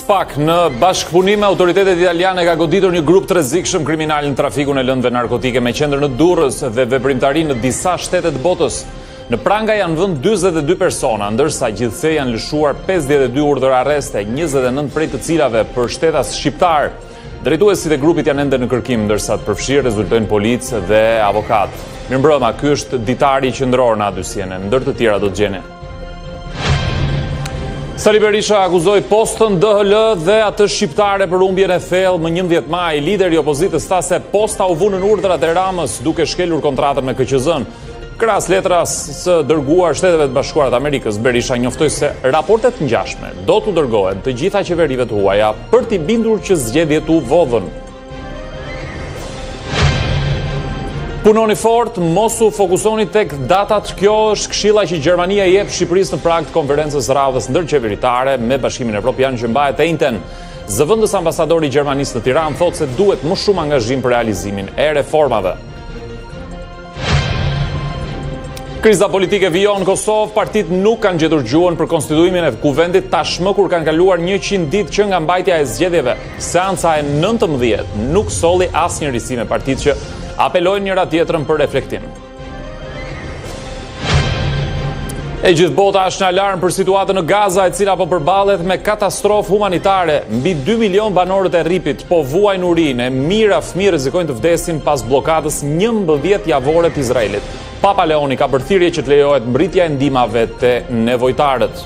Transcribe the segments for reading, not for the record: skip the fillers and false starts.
SPAK në bashkëpunim me autoritetet italiane ka goditur një grup të rrezikshëm kriminal në trafikun e lëndëve narkotike me qendër në Durrës dhe veprimtari në disa shtete të botës. Në pranga janë vënë 42 persona, ndërsa gjithsej janë lëshuar 52 urdhër arreste, 29 prej të cilave për shtetas shqiptar. Drejtuesit e grupit janë ende në kërkim, ndërsa të përfshirë rezultojnë policë dhe avokat. Mirëmbrëma, ky është ditari qendror në A2-sien, ndër të tjera do të gjeni. Sali Berisha akuzoi postën DHL dhe atë shqiptare për humbjen e thellë më 11 maj. Lideri i opozitës tha se posta u vunën urdhrat e Ramës duke shkelur kontratën me KQZ-n. Krahas letras së dërguar Shteteve të Bashkuara të Amerikës, Berisha njoftoi se raportet ngjashme do t'u dërgohen të gjitha qeverive të huaja për t'i bindur që zgjedhjet u vodhën. Punoni fort, mos u fokusoni tek datat. Kjo është këshilla që Gjermania jep Shqipërisë në prag të konferencës radhës ndërqeveritare me Bashkimin Evropian që mbahet e njëjtën. Zëvendës ambasadori i Gjermanisë në Tiranë thotë se duhet më shumë angazhim për realizimin e reformave. Kriza politike vijon Kosovë, partitë nuk kanë gjetur gjuhën për konstituimin e kuvendit tashmë kur kanë kaluar 100 ditë që nga mbajtja e zgjedhjeve. Seanca e 19 nuk solli asnjë risi me partitë që apelojnë njëra tjetrën për reflektim. E gjithë bota është në alarm për situatën në Gaza, e cila po përballet me katastrofë humanitare. Mbi 2 milion banorët e rripit po vuajnë urinë, mijëra fëmijë rrezikojnë të vdesin pas bllokadës 11 javore të Izraelit. Papa Leoni ka përthirrje që të lejohet mbritja e ndihmave te nevojtarët.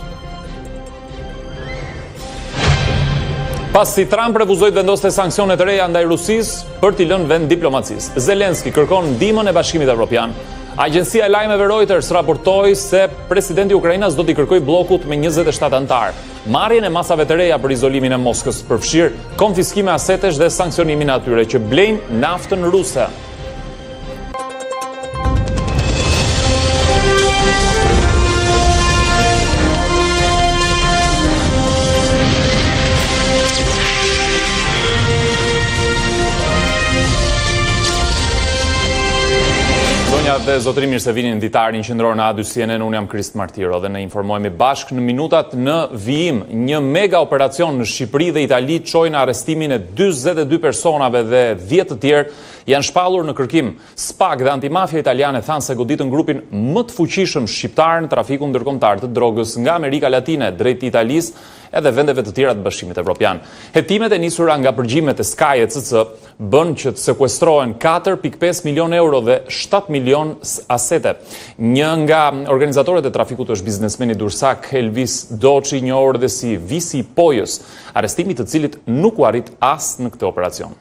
Pasi Trump refuzoi të vendoste sanksione të reja ndaj Rusisë për t'i lënë vend diplomacisë, Zelenski kërkon ndihmën e Bashkimit Evropian. Agjencia e lajmeve Reuters raportoi se presidenti i Ukrainës do t'i kërkojë bllokut me 27 antar marrjen e masave të reja për izolimin e Moskës, përfshir konfiskime asetesh dhe sanksionimin e atyre që blejnë naftën ruse. Dhe zotëri, mirë se vini në ditarin qendror në A2-sien, unë jam Krist Martiro dhe ne informojmë bashkë në minutat në vijim. Një mega operacion në Shqipëri dhe Itali çojnë arrestimin e 42 personave dhe 10 të tjerë janë shpallur në kërkim. SPAK dhe antimafia italiane thanë se goditën grupin më të fuqishëm shqiptar në trafikun ndërkombëtar të drogës nga Amerika Latine drejt Italisë edhe vendeve të tjera të Bashkimit Evropian. Hetimet e nisura nga përgjimet e Sky ECC bën që të sekuestrohen 4.5 milion euro dhe 7 milion asete. Një nga organizatorët e trafikut është biznesmeni dursak Elvis Doçi, njohur edhe si Visi i Pojës, arrestimi të cilit nuk u arrit as në këtë operacion.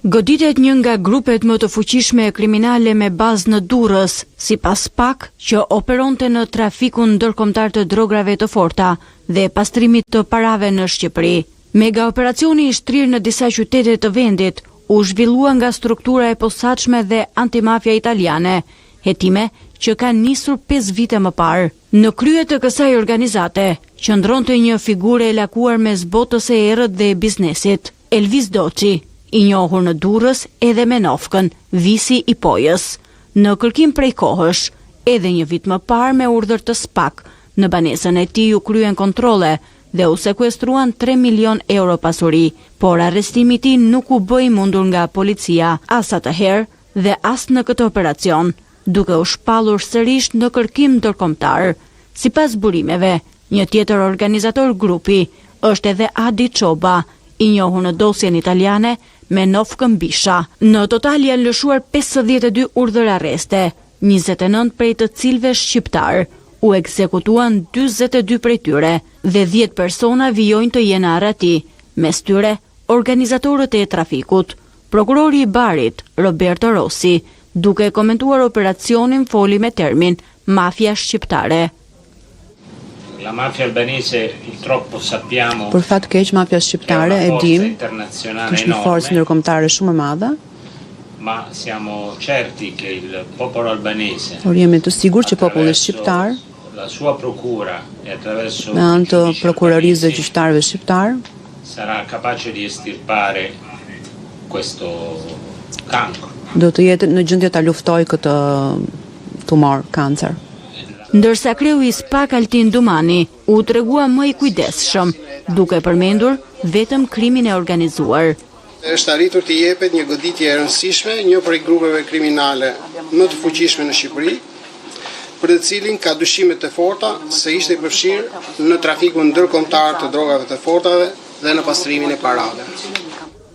Goditet një nga grupet më të fuqishme kriminale me bazë në Durrës, sipas SPAK, që operonte në trafikun ndërkombëtar të drograve të forta dhe pastrimit të parave në Shqipëri. Mega operacioni i shtrirë në disa qytete të vendit u zhvillua nga struktura e posaçme dhe antimafia italiane, hetime që kanë nisur 5 vite më parë. Në krye të kësaj organizate qëndronte një figurë e lakuar mes botës e errët dhe biznesit, Elvis Doçi, i njohur në Durrës edhe me nofkën Visi i Pojës. Në kërkim prej kohësh, edhe një vit më parë me urdhër të SPAK, në banesën e tij u kryen kontrolle dhe u sekuestruan 3 milion euro pasuri, por arrestimi i tij nuk u bë i mundur nga policia as atëherë dhe as në këtë operacion, duke u shpallur sërish në kërkim ndërkombëtar. Sipas burimeve, një tjetër organizator grupi është edhe Adi Çoba, i njohur në dosjen italiane me nofkën Bisha. Në total janë lëshuar 52 urdhër arreste, 29 prej të cilëve shqiptar. U ekzekutuan 42 prej tyre dhe 10 persona vijojnë të jenë arrati, mes tyre organizatorët e trafikut. Prokurori i Barit, Roberto Rossi, duke komentuar operacionin, foli me termin mafia shqiptare. La mafia albanese purtroppo sappiamo. Për fat keq, mafia shqiptare e dim është një forcë ndërkombëtare shumë e madhe. Ma siamo certi che il popolo albanese. Por jemi të sigurt që populli shqiptar, la sua procura e attraverso me anë të prokurorisë dhe gjyqtarëve shqiptar, sarà capace di estirpare questo cancro. Do të jetë në gjendje ta luftojë këtë tumor, kancer. ndërsa kreu i SPAK Altin Dumani u tregua më i kujdesshëm, duke përmendur vetëm krimin e organizuar. Është arritur të jepet një goditje e rëndësishme një prej grupeve kriminale më të fuqishme në Shqipëri, për të cilin ka dyshime të forta se ishte i përfshirë në trafikun ndërkombëtar të drogave të fortave dhe në pastrimin e parave.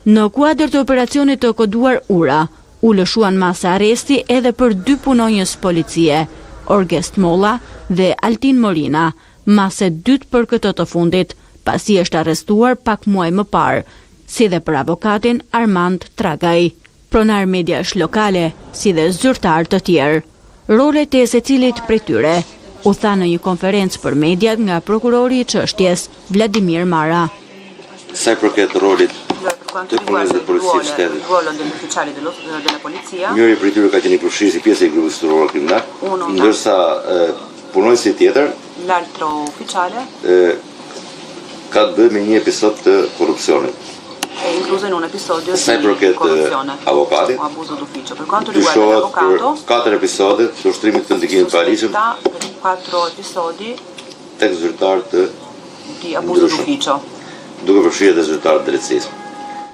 Në kuadër të operacionit të koduar Ura, u lëshuan masa arresti edhe për 2 punonjës policie, Orgest Molla dhe Altin Morina, mase dytë për këtë të fundit, pasi është arrestuar pak muaj më parë, si dhe për avokatin Armand Tragaj, pronar mediash lokale, si dhe zyrtar të tjerë. Rolet e secilit prej tyre u tha në një konferencë për mediat nga prokurori i çështjes, Vladimir Mara. Sa i përket rolit të punës dhe policisë të shtetit, njëri prej tyre ka qenë i përfshirë si pjesë e grupit strukturuar kriminal, ndërsa punonjësi tjetër ka të bëjë me një episod të korrupsionit. Incluso in un episodio di corruzione, avvocati, abuso d'ufficio. Per quanto riguarda l'avvocato, 4 episodi të ushtrimit të ndikimit paligjshëm, 4 episodi tek zyrtar të di abuso d'ufficio, duke përfshirë edhe zyrtar të drejtësisë.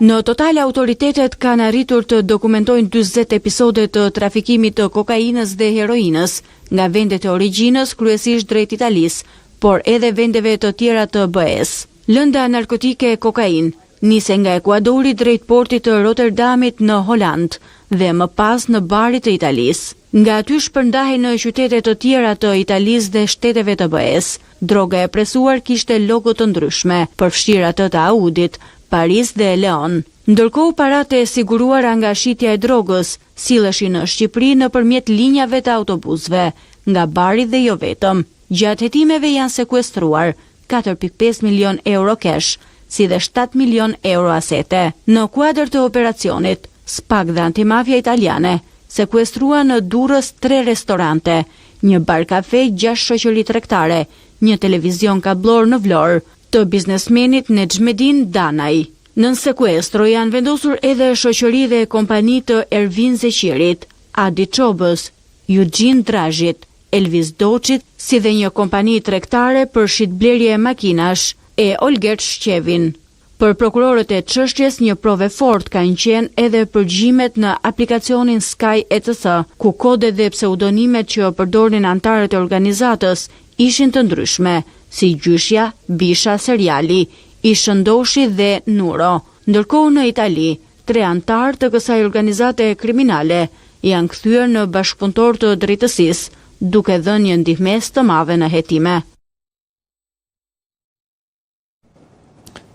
Në total, autoritetet kanë arritur të dokumentojnë 40 episode të trafikimit të kokainës dhe heroinës nga vendet e origjinës, kryesisht drejt Italisë, por edhe vendeve të tjera të BE-s. Lënda narkotike e kokain nise nga Ekuadori drejt portit të Rotterdamit në Holand dhe më pas në barit të Italisë. Nga aty shpërndahej në qytete të tjera të Italisë dhe shteteve të BE-s. Droga e presuar kishte logo të ndryshme, përfshirë ato të Audit, Paris dhe Leon. Ndërkohë paratë e siguruara nga shitja e drogës silleshin në Shqipëri nëpërmjet linjave të autobusëve, nga bari dhe jo vetëm. Gjatë hetimeve janë sekuestruar 4.5 milion euro cash, si dhe 7 milion euro asete. Në kuadër të operacionit, SPAK dhe antimafia italiane sekuestrua në Durrës 3 restorante, një bar kafe, 6 shoqëri tregtare, një televizion kablor në Vlorë, të biznesmenit Nexmedin Danaj. Nën sekuestro janë vendosur edhe shoqëri dhe kompani të Ervin Zeqirit, Adi Çobës, Eugene Drazhit, Elvis Doçit, si dhe një kompani tregtare për shitblerje e makinash, e Olgert Shqevin. Për prokurorët e çështjes, një provë fort kanë qenë edhe përgjimet në aplikacionin Sky ETS, ku kodet dhe pseudonimet që përdornin antarët e organizatës ishin të ndryshme, si Gjyshja, Bisha, Seriali, Ishëndoshi dhe Nuro. Ndërkohë në Itali, 3 antarë të kësaj organizate kriminale janë kthyer në bashkëpunëtor të drejtësisë, duke dhënë një ndihmesë të madhe në hetime.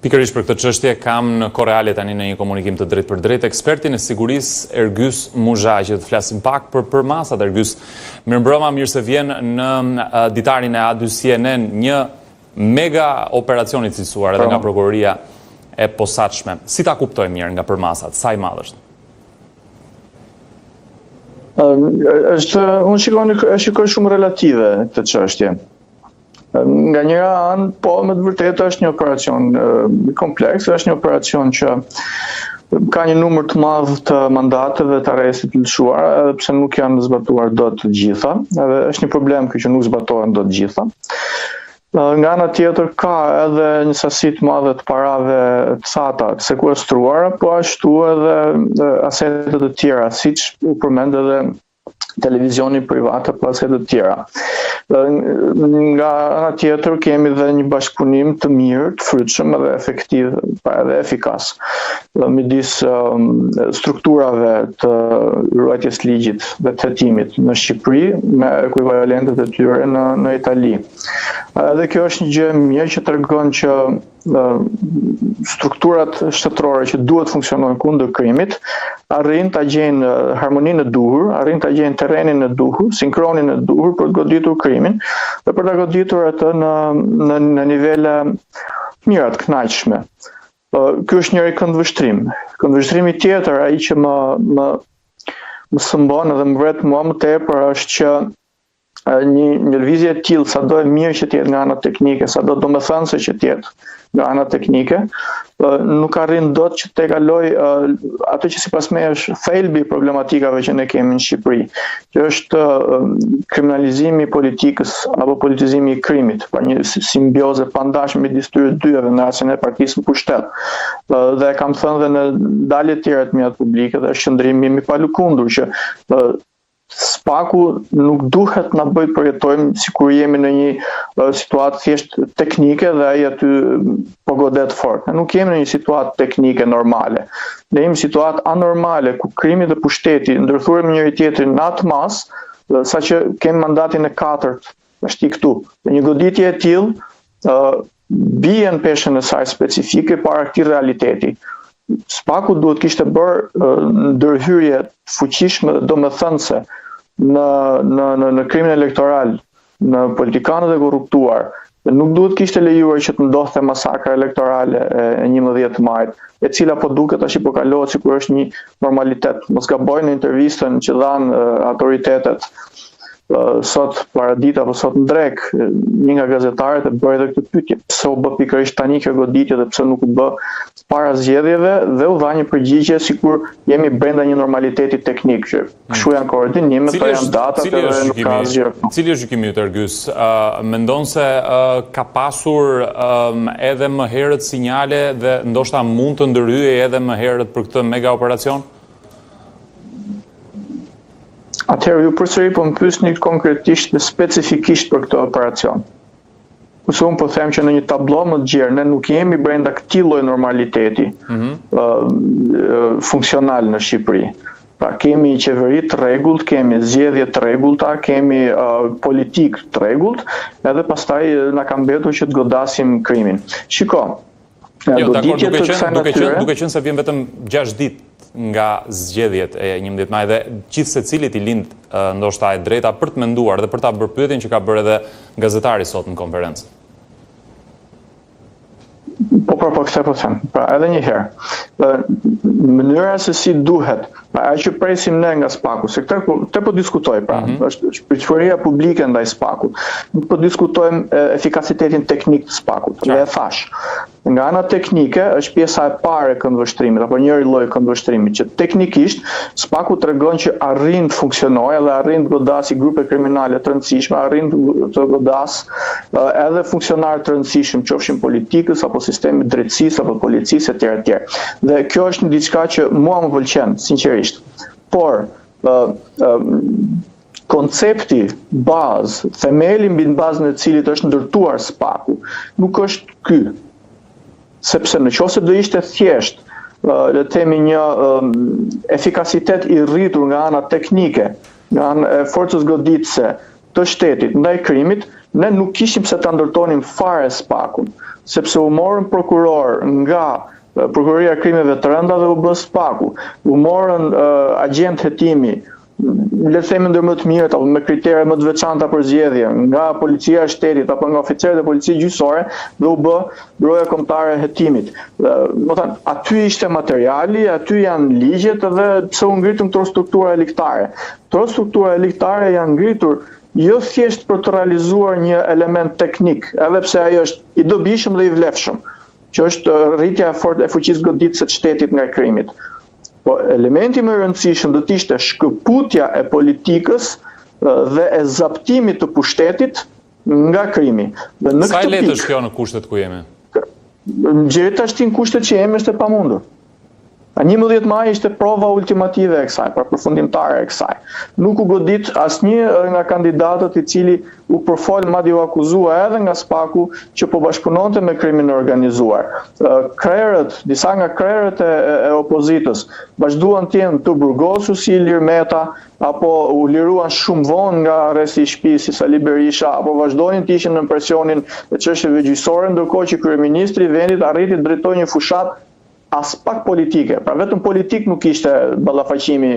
Pikërisht për këtë çështje kam në Koreale tani në një komunikim të drejtë për drejtë ekspertin e sigurisë Ergys Muzha, që të flasim pak për masat. Ergys, mirëmbrëma, mirë se vjen në ditarin e A2 CNN, një mega operacion i cilësuar edhe nga prokuroria e posaçme. Si ta kuptojmë mirë nga përmasat, sa i madh është? Unë shikoj shumë relative këtë çështje. Nga njëra anë, po me të vërtetë është një operacion kompleks, është një operacion që ka një numër të madh të mandateve të arrestit të lëshuara, edhe pse nuk janë zbatuar dot të gjitha, edhe është një problem që nuk zbatohen dot të gjitha. Nga ana tjetër ka edhe një sasi të madhe të parave të sata të sekuestruara, po ashtu edhe asete të tjera, siç u përmend edhe televizioni privat apo asete të tjera. Nga ana tjetër kemi dhe një bashkëpunim të mirë, të frytshëm edhe efektiv, edhe efikas midis strukturave të ruajtjes ligjit dhe të hetimit në Shqipëri me ekuivalentet e tyre në Itali. Edhe kjo është një gjë mirë që tregon që strukturat shtetërore që duhet funksionojnë kundër krimit arrin ta gjejnë harmoninë e duhur, arrin ta gjejnë terrenin e duhur, sinkronin e duhur për të goditur krimin dhe për ta goditur atë në nivele mira të kënaqshme. Ky është njëri këndvështrim. Këndvështrimi tjetër, ai që më sëmbon dhe më vret mua më tepër, është që një lëvizje e tillë, sado e mirë që të jetë nga ana teknike, sado domethënëse që të jetë nga ana teknike, nuk arrin dot që të kaloj atë që sipas me është thelbi i problematikave që ne kemi në Shqipëri, që është kriminalizimi i politikës apo politizimi i krimit, pa një simbioze pandashme midis tyre dyve në rastin e partisë në pushtet. Dhe kam thënë dhe në dalje të tjera të mia publike dhe shëndrimi i palëkundur që SPAK-u nuk duhet na bëj përjetojmë sikur jemi në një situatë thjesht teknike dhe ai aty po godet fort. Ne nuk jemi në një situatë teknike normale. Ne jemi në situatë anormale ku krimi dhe pushteti ndërthuren me njëri tjetrin në atë mas, saqë kemi mandatin e 4 është këtu. Dhe një goditje e tillë bie në peshën e saj specifike para këtij realiteti. SPAK-u duhet kishte bërë ndërhyrje fuqishme dhe domethënëse në krimin elektoral, në politikanët e korruptuar. Nuk duhet kishte lejuar që të ndodhte masakra elektorale e 11 majit, e cila po duket tash po kalohet sikur është një normalitet. Mos gabojnë në intervistën që dhanë autoritetet sot paradit apo sot në drek, një nga gazetarët e bëri edhe këtë pyetje. Pse u bë pikërisht tani kjo goditje dhe pse nuk u bë para zgjedhjeve, dhe u dha një përgjigje sikur jemi brenda një normaliteti teknik, që kështu janë koordinimet, po janë datat dhe nuk ka asgjë. Cili është gjykimi yt, Ergys? Mendon se ka pasur edhe më herët sinjale dhe ndoshta mund të ndërhyej edhe më herët për këtë mega operacion? Atëherë ju përsëri po më pyesni konkretisht dhe specifikisht për këtë operacion. Ose unë po them që në një tablo më të gjerë, ne nuk jemi brenda këtij lloji normaliteti funksional në Shqipëri. Pra kemi qeveri të rregullt, kemi zgjedhje të rregullta, kemi politikë të rregullt, edhe pastaj na ka mbetur që të godasim krimin. Shiko, duke qenë se vjen vetëm 6 ditë nga zgjedhjet e 11 maj dhe gjithë secilit i lind ndoshta e drejta për të menduar dhe për ta bërë pyetjen që ka bërë edhe gazetari sot në konferencë. Po them. Pra edhe një herë, mënyra se si duhet, ajo që presim ne nga SPAK-u, se këtë po diskutoj, pra, është shpërfaqësia publike ndaj SPAK-ut. Nuk po diskutojmë efikasitetin teknik të SPAK-ut. Dhe e thash, nga ana teknike është pjesa e parë e këndvështrimit apo njëri lloj këndvështrimit që teknikisht SPAK-u tregon që arrin të funksionojë dhe arrin të godasi grupe kriminale të rëndësishme, arrin të godas edhe funksionarë të rëndësishëm, qofshin politikës apo sistemi drejtësisë apo policisë etj. Dhe kjo është një diçka që mua më pëlqen, sinqerisht. Por koncepti, bazë, themeli mbi bazën e cilit është ndërtuar SPAK-u, nuk është ky. Sepse nëse do ishte thjesht, le të themi një efikasitet i rritur nga ana teknike, nga ana e forcës goditëse të shtetit ndaj krimit, ne nuk kishim se ta ndërtonim fare SPAK-un, sepse u morën prokuror nga Prokuroria e Krimeve të Rënda dhe u bë SPAK-u, u morën agent hetimi, le të themi ndër më të mirët apo me kritere më të veçanta për zgjedhje, nga policia e shtetit apo nga oficerët e policisë gjyqësore dhe u bë Byroja Kombëtare e Hetimit. Do thënë, aty ishte materiali, aty janë ligjet dhe pse u ngritën këto struktura eliktare. Këto struktura eliktare janë ngritur jo thjesht për të realizuar një element teknik, edhe pse ai është i dobishëm dhe i vlefshëm, që është rritja e fortë e fuqisë goditëse të shtetit nga krimit. Po elementi më i rëndësishëm do të ishte shkëputja e politikës dhe e zaptimit të pushtetit nga krimi. Dhe në sa lehtë është kjo në kushtet ku jemi? Gjëri tashti në kushtet që jemi është e pamundur. 11 maj ishte prova ultimative e kësaj, pra përfundimtare e kësaj. Nuk u godit asnjë nga kandidatët i cili u përfol, madje u akuzua edhe nga SPAK-u që po bashkëpunonte me krimin e organizuar. Krerët, disa nga krerët e opozitës vazhduan të jenë të burgosur si Ilir Meta, apo u liruan shumë vonë nga arresti i shtëpisë si Sali Berisha, apo vazhdonin të ishin në presionin e çështjeve gjyqësore, ndërkohë që kryeministri i vendit arriti të drejtojë një fushat as pak politike, pra vetëm politik nuk ishte ballafaqimi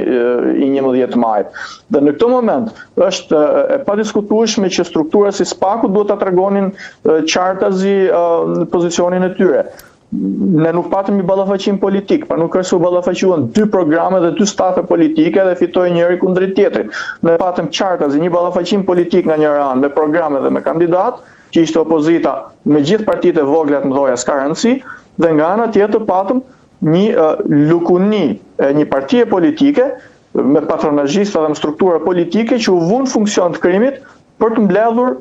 i 11 majit. Dhe në këtë moment është e padiskutueshme që struktura si SPAK-u duhet ta tregonin qartazi pozicionin e tyre. ne nuk patëm një ballafaqim politik, pra nuk është u ballafaquan 2 programe dhe 2 stafe politike dhe fitoi njëri kundrejt tjetrit. Ne patëm qartazi një ballafaqim politik nga njëra anë me programe dhe me kandidat, që ishte opozita me gjithë partitë e vogla të mëdha s'ka rëndësi, dhe nga ana tjetër patëm një lukuni e një partie politike me patronazhista dhe me struktura politike që u vun funksion të krimit për të mbledhur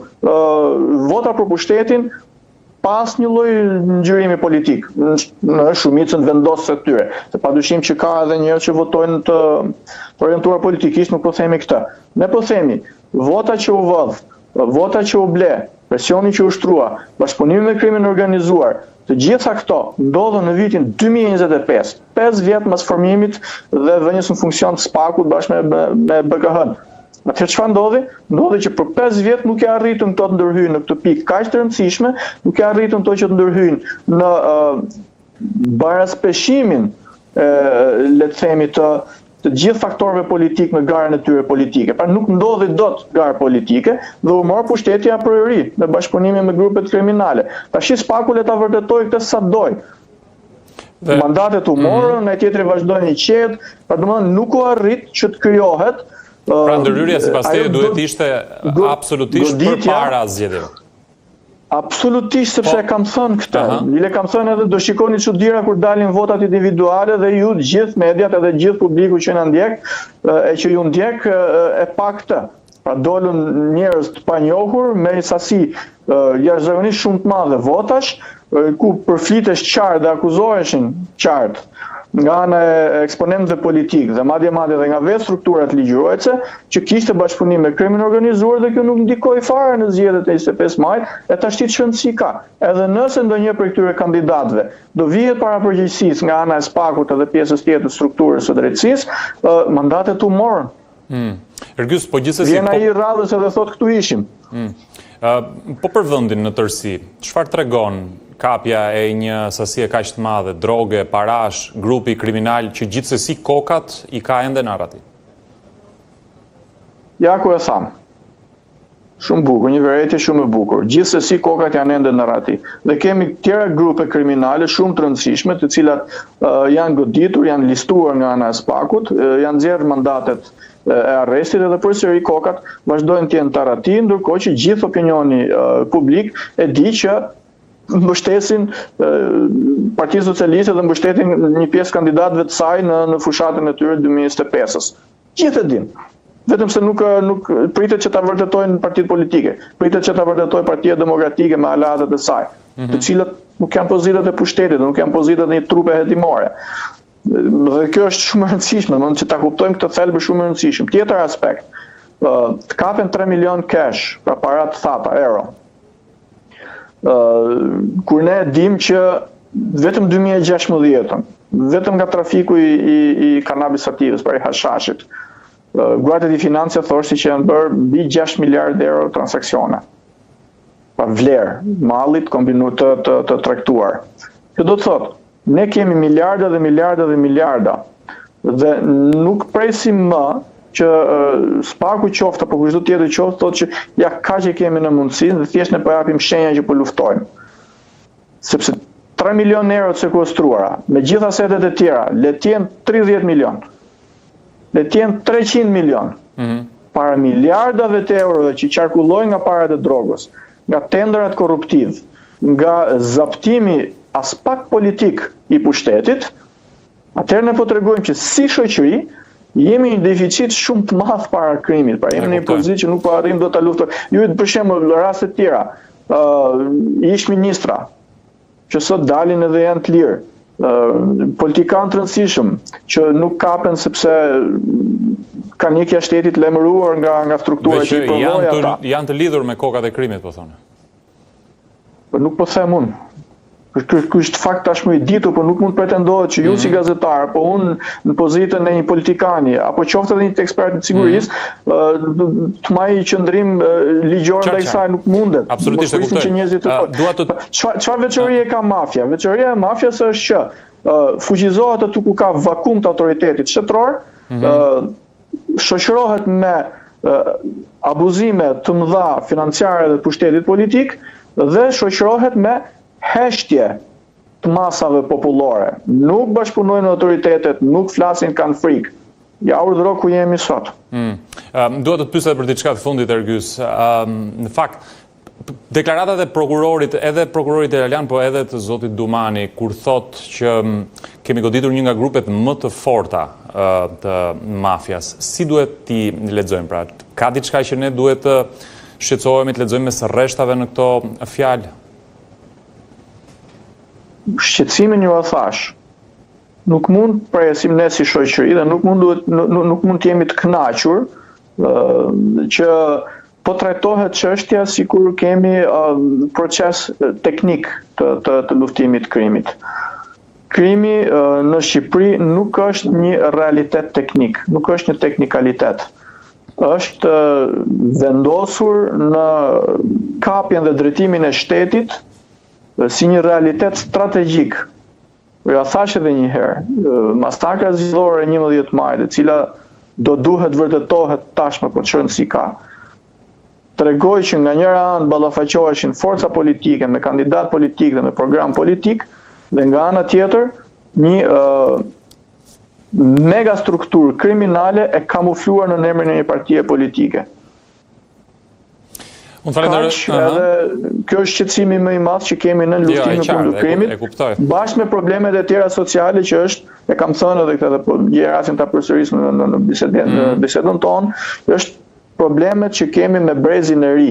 vota për pushtetin pas një lloj ngjyrimi politik në shumicën vendosëse të tyre. Se padyshim që ka edhe njerëz që votojnë të orientuar politikisht, nuk po themi këtë. Ne po themi, vota që u vëdh, vota që u ble, presioni që u shtrua, bashkëpunimi me krimin organizuar, të gjitha këto ndodhen në vitin 2025, 5 vjet pas formimit dhe vënies në funksion të SPAK-ut bashkë me BKH-n. Atëherë çfarë ndodhi? Ndodhi që për 5 vjet nuk e arritën këto të ndërhyjnë në këtë pikë kaq të rëndësishme, nuk e arritën këto që të ndërhyjnë në baraspeshimin, le të themi, të gjithë faktorëve politik në garën e tyre politike. Pra nuk ndodhi dot garë politike dhe u mor pushteti a priori në bashkëpunime me grupet kriminale. Tash SPAK-u le ta vërtetoj këtë sa doj. Mandatet u morën, ai tjetri vazhdojnë i qetë, pra domethënë nuk u arrit që të krijohet. Pra ndërhyrja sipas teje duhet ishte absolutisht përpara zgjedhjeve. Absolutisht, sepse kam thënë këtë. Le kam thënë edhe do shikoni çuditëra kur dalin votat individuale dhe ju gjithë mediat edhe gjithë publiku që na ndjek e që ju ndjek e pa këtë. Pra dolën njerëz të panjohur me një sasi jashtëzakonisht shumë të madhe votash, ku përflitesh qartë dhe akuzoheshin qartë nga ana e eksponentëve politik dhe madje dhe nga vetë strukturat ligjëruese që kishte bashkëpunim me krimin organizuar dhe kjo nuk ndikoi fare në zgjedhjet e 25 majit, e tash ti çrëndësi ka. Edhe nëse ndonjë prej këtyre kandidatëve do vihet para përgjegjësisë nga ana e SPAK-ut edhe pjesës tjetër të strukturës së drejtësisë, mandatet u morën. Ergjys, po gjithsesi vjen ai radhës edhe thot këtu ishim. Po për vendin në tërësi, çfarë tregon kapja e një sasie kaq të madhe, droge, parash, grupi kriminal që gjithsesi kokat i ka ende në arati? Ja ku e tham. Shumë bukur, një vërejtje shumë e bukur. Gjithsesi kokat janë ende në arati. Dhe kemi tjera grupe kriminale shumë të rëndësishme, të cilat janë goditur, janë listuar nga ana e SPAK-ut, janë nxjerrë mandatet e arrestit edhe përsëri kokat vazhdojnë të jenë të arati, ndërkohë që gjithë opinioni publik e di që mbështesin Partinë Socialiste dhe mbështetin një pjesë kandidatëve të saj në fushatën e tyre 2025-s. Gjithë e din. Vetëm se nuk pritet që ta vërtetojnë partitë politike, pritet që ta vërtetojë Partia Demokratike me aleatët e saj, të cilët nuk janë pozitat e pushtetit, nuk janë pozitat e një trupe hetimore. Dhe kjo është shumë e rëndësishme, domethënë që ta kuptojmë këtë thelb shumë e rëndësishëm. Tjetër aspekt, të kapen 3 milion cash, pra para të thata, euro. Kur ne dim që vetëm 2016, vetëm nga trafiku i kanabis sativës, pra i hashashit, Guardia di Finanza thoshte që janë bërë mbi 6 miliardë euro transaksione. Pa vlerë, mallit kombinuar të tregtuar. Kjo do të thotë, ne kemi miliarda dhe miliarda dhe miliarda dhe nuk presim më që SPAK-u qoftë apo kushdo tjetër qoftë thotë që ja ka që kemi në mundësi dhe thjesht ne po japim shenja që po luftojmë. Sepse 3 milion euro të sekuestruara, me gjitha asetet e tjera, le të jenë 30 milion, le të jenë 300 milion, para miliardave të eurove që qarkullojnë nga parat e drogës, nga tendrat korruptiv, nga zaptimi as pak politik i pushtetit, atëherë ne po tregojmë që si shoqëri jemi një deficit shumë të madh para krimit, pra jemi në një pozitë që nuk po arrim dot ta luftojmë. Ju për shembull raste të tjera, ish ministra që sot dalin edhe janë të lirë, politikanë të rëndësishëm që nuk kapen sepse kanë një kja shtetit lemëruar nga struktura që i përvoj ata. Janë të lidhur me kokat e krimit, po thonë? Nuk po them unë. Ky është fakt tashmë i ditur, por nuk mund pretendohet që ju si gazetar, po unë në pozitën e një politikani, apo qoftë edhe një ekspert në sigurisë, të marrë qëndrim ligjor ndaj saj nuk mundet. Absolutisht e kuptoj. Çfarë veçorie ka mafia? Veçoria e mafias është që fuqizohet aty ku ka vakum të autoritetit shtetëror, shoqërohet me abuzime të mëdha financiare dhe pushtetit politik dhe shoqërohet me heshtje të masave popullore, nuk bashkëpunojnë autoritetet, nuk flasin, kanë frikë. Ja urdhëro ku jemi sot. Duhet të pyesë për diçka të fundit, Ergjys. Në fakt, deklaratat e prokurorit, edhe prokurorit italian, po edhe të zotit Dumani, kur thot që kemi goditur një nga grupet më të forta të mafias, si duhet t'i lexojmë pra? Ka diçka që ne duhet të shqetësohemi, të lexojmë mes rreshtave në këto fjalë? Shqetësimin ju a thash. Nuk mund përjesim ne si shoqëri dhe nuk mund të jemi të kënaqur që po trajtohet çështja sikur kemi proces teknik të luftimit të krimit. Krimi në Shqipëri nuk është një realitet teknik, nuk është një teknikalitet. Është vendosur në kapjen dhe drejtimin e shtetit si një realitet strategjik. Ja thash edhe një herë, masakra zgjidhore 11 majit, e cila do duhet vërtetohet tashmë, po çon si ka. Tregoj që nga njëra anë ballafaqoheshin forca politike me kandidat politik dhe me program politik, dhe nga ana tjetër një mega strukturë kriminale e kamufluar në emrin e një partie politike. Kjo është shqetësimi më i madh që kemi në luftimin kundër krimit, bashkë me problemet e tjera sociale që është, e kam thënë edhe këtë, po je rastin ta përsëris në bisedën tonë, është problemet që kemi me brezin e ri,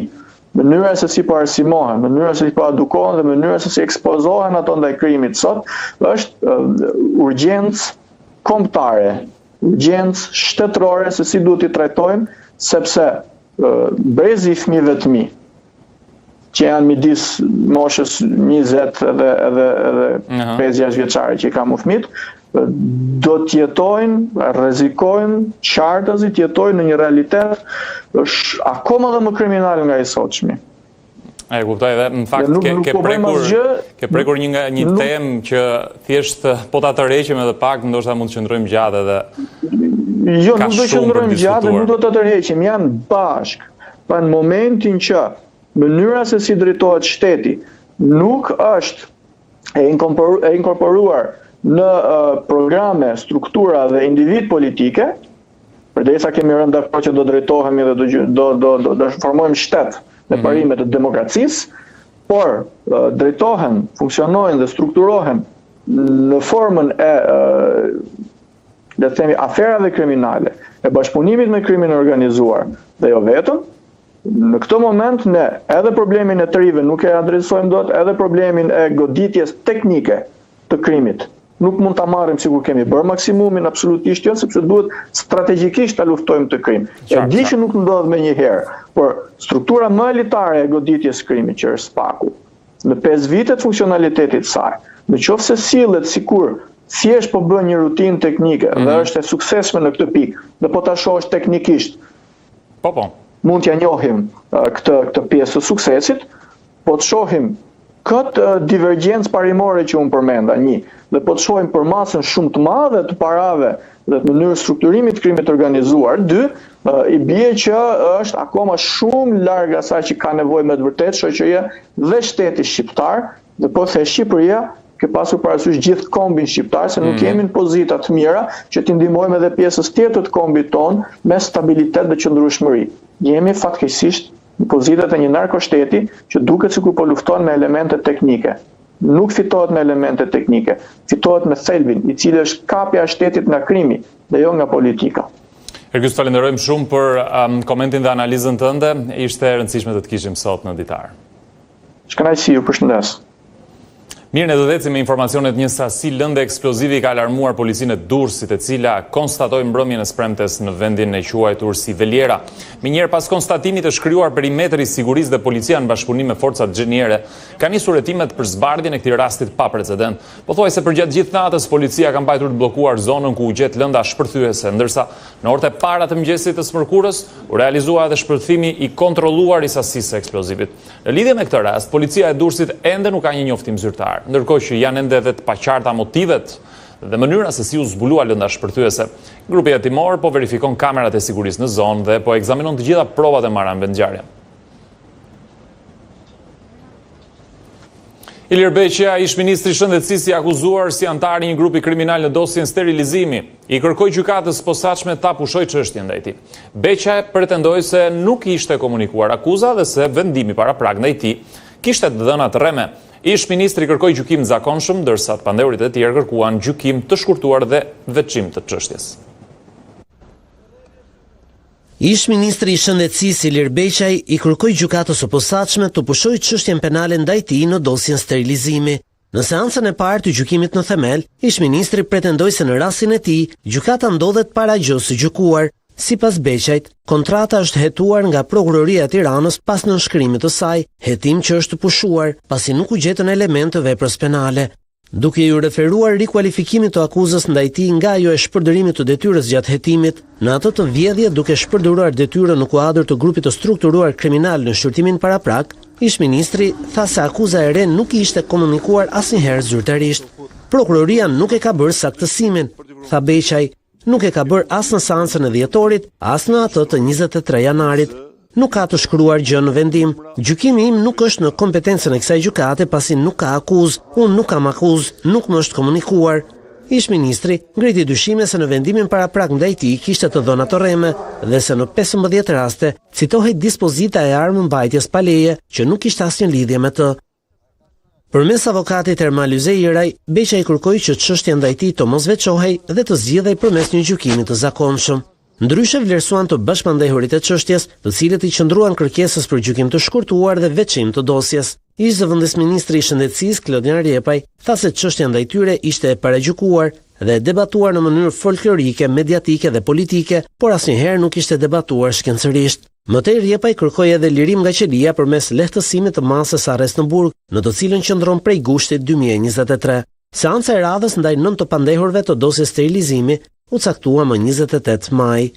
mënyra se si po arsimohen, mënyra se si po edukohen dhe mënyra se si ekspozohen ato ndaj krimit sot, është urgjencë kombëtare, urgjencë shtetërore se si duhet i trajtojmë, sepse brezi i fëmijëve të mi, që janë midis moshës 20 edhe 5-6 vjeçare që i kam fëmijët, do të jetojnë, rrezikojnë, qartësi të jetojnë në një realitet akoma dhe më kriminal nga i sotshmi. E kuptoj, dhe në fakt ke prekur një temë që thjesht po ta tërheqim edhe pak, ndoshta mund të qëndrojmë gjatë edhe jo, nuk do qëndrojmë gjatë dhe nuk do të tërheqim, janë bashk. Pa në momentin që mënyra se si drejtohet shteti nuk është e inkorporuar në programe, struktura dhe individ politike, përderisa kemi rënë dakord që do drejtohemi dhe do formojmë shtet me parimet e demokracisë, por drejtohen, funksionojnë dhe strukturohen në formën e le të themi aferave kriminale, e bashkëpunimit me krimin organizuar, dhe jo vetëm, në këtë moment ne edhe problemin e të rive nuk e adresojmë dot, edhe problemin e goditjes teknike të krimit nuk mund ta marrim sikur kemi bërë maksimumin, absolutisht jo, sepse duhet strategjikisht ta luftojmë të krim. E di që nuk ndodh me një herë, por struktura më elitare e goditjes krimit që është SPAK-u, në 5 vitet funksionalitetit saj, në qoftë se sillet sikur thjesht po bën një rutinë teknike dhe është e suksesshme në këtë pikë, dhe po ta shohësh teknikisht. Mund t'ja njohim këtë pjesë të suksesit, po të shohim këtë divergjencë parimore që unë përmenda, një, dhe po të shohim për masën shumë të madhe të parave dhe të mënyrë strukturimit të krimit organizuar, dy, i bie që është akoma shumë larg asaj që ka nevojë me të vërtetë shoqëria dhe shteti shqiptar, dhe po the Shqipëria, ke pasur parasysh gjithë kombin shqiptar, se nuk jemi në pozita të mira që t'i ndihmojmë edhe pjesës tjetër të kombit ton me stabilitet dhe qëndrueshmëri. Jemi fatkeqësisht në pozitat e një narkoshteti që duket sikur po lufton me elemente teknike. Nuk fitohet me elemente teknike, fitohet me thelbin, i cili është kapja e shtetit nga krimi dhe jo nga politika. Ergjys, falenderojmë shumë për komentin dhe analizën tënde. Ishte e rëndësishme të të kishim sot në ditar. Shkënaqësi, ju përshëndes. Mirë, ne do të ecim me informacionet. Një sasi lëndë eksplozivi ka alarmuar policinë e Durrësit, e cila konstatoi mbrëmjen e spremtes në vendin e quajtur si Veliera. Minjëherë pas konstatimit të shkryuar perimetri sigurisë dhe policia në bashkëpunim me forcat gjeniere, ka nisur hetimet për zbardhjen e këtij rasti pa precedent. Pothuajse përgjatë gjithë natës policia ka mbajtur të bllokuar zonën ku u gjet lënda shpërthyese, ndërsa në orët e para të mëngjesit të smërkurës u realizua edhe shpërthimi i kontrolluar i sasisë së eksplozivit. Në lidhje me këtë rast, policia e Durrësit ende nuk ka një njoftim zyrtar, ndërkohë që janë ende edhe të paqarta motivet dhe mënyra se si u zbulua lënda shpërthyese. Grupi hetimor po verifikon kamerat e sigurisë në zonë dhe po ekzaminon të gjitha provat e marra në vendngjarje. Ilir Beqia, ish ministri shëndetësisë i akuzuar si antar i një grupi kriminal në dosjen sterilizimi, i kërkoi gjykatës posaçme ta pushojë çështjen ndaj tij. Beqia pretendoi se nuk ishte komunikuar akuza dhe se vendimi paraprak ndaj tij kishte dhëna të rreme. Ish ministri kërkoi gjykim të zakonshëm, ndërsa të pandeurit e tjerë kërkuan gjykim të shkurtuar dhe veçim të çështjes. Ish ministri i shëndetësisë Ilir Beqaj i kërkoi gjykatës së posaçme të pushojë çështjen penale ndaj tij në dosjen sterilizimi. Në seancën e parë të gjykimit në themel, ish ministri pretendoi se në rastin e tij, gjykata ndodhet para gjës së gjykuar. Sipas Beqajt, kontrata është hetuar nga Prokuroria e Tiranës pas nënshkrimit të saj, hetim që është pushuar pasi nuk u gjetën elementë të veprës penale. Duke ju referuar rikualifikimit të akuzës ndaj tij nga ajo e shpërdorimit të detyrës gjatë hetimit, në atë të vjedhje duke shpërdoruar detyrën në kuadër të grupit të strukturuar kriminal në shqyrtimin paraprak, ish ministri tha se akuza e re nuk ishte komunikuar asnjëherë zyrtarisht. Prokuroria nuk e ka bërë saktësimin, tha Beqaj, nuk e ka bërë as në seancën e dhjetorit, as në atë të 23 janarit. Nuk ka të shkruar gjë në vendim. Gjykimi im nuk është në kompetencën e kësaj gjykate pasi nuk ka akuzë, unë nuk kam akuzë, nuk më është komunikuar. Ish ministri ngriti dyshime se në vendimin paraprak ndaj tij kishte të dhëna të rreme dhe se në 15 raste citohej dispozita e armëmbajtjes pa leje që nuk kishte asnjë lidhje me të. Përmes avokatit Ermal Yzeiraj, Beqaj kërkoi që çështja ndaj tij të mos veçohej dhe të zgjidhej përmes një gjykimi të zakonshëm. Ndryshe vlerësuan të bashkëmandehurit e çështjes, të cilët i qëndruan kërkesës për gjykim të shkurtuar dhe veçim të dosjes. Ish zëvendës ministri i shëndetësisë Klodian Rjepaj tha se çështja ndaj tyre ishte e paragjykuar dhe e debatuar në mënyrë folklorike, mediatike dhe politike, por asnjëherë nuk ishte debatuar shkencërisht. Mëtej Rjepaj kërkoi edhe lirim nga qelia përmes lehtësimit të masës arrest në burg, në të cilën qëndron prej gushtit 2023. Seanca e radhës ndaj 9 të pandehurve të dosjes sterilizimi u caktua më 28 maj.